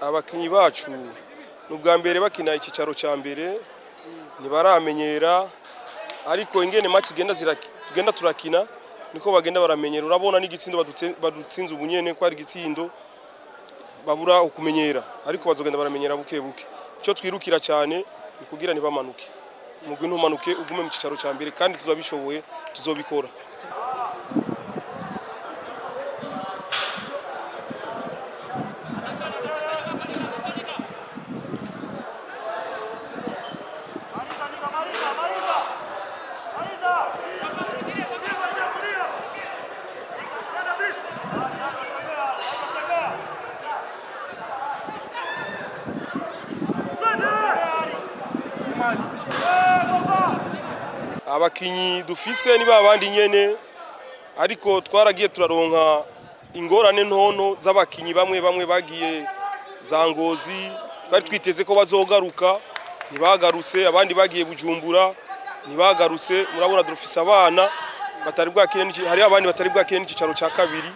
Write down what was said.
Abakinyi bacu n'ubwa mbere bakina ikicaro ca mbere ntibaramenyera, ariko ingene match tugenda turakina niko bagenda baramenyera. Urabona n'igitsindo badutsinze ubunyene ko ari igitsindo babura ukumenyera, ariko bazogenda baramenyera buke buke. Ico twirukira cyane ni kugira ntibamanuke, umugwi ntumanuke ugume mu kicaro ca mbere, kandi tuzabishoboye tuzobikora. Abakinyi dufise ni babandi nyene, ariko twaragiye turaronka ingorane ntono z'abakinyi bamwe bagiye za Ngozi, twari twiteze ko bazogaruka ntibagarutse, abandi bagiye Bujumbura ntibagarutse. Murabona dufise abana batari bwakire, hari abandi batari bwakire n'ikicaro ca kabiri.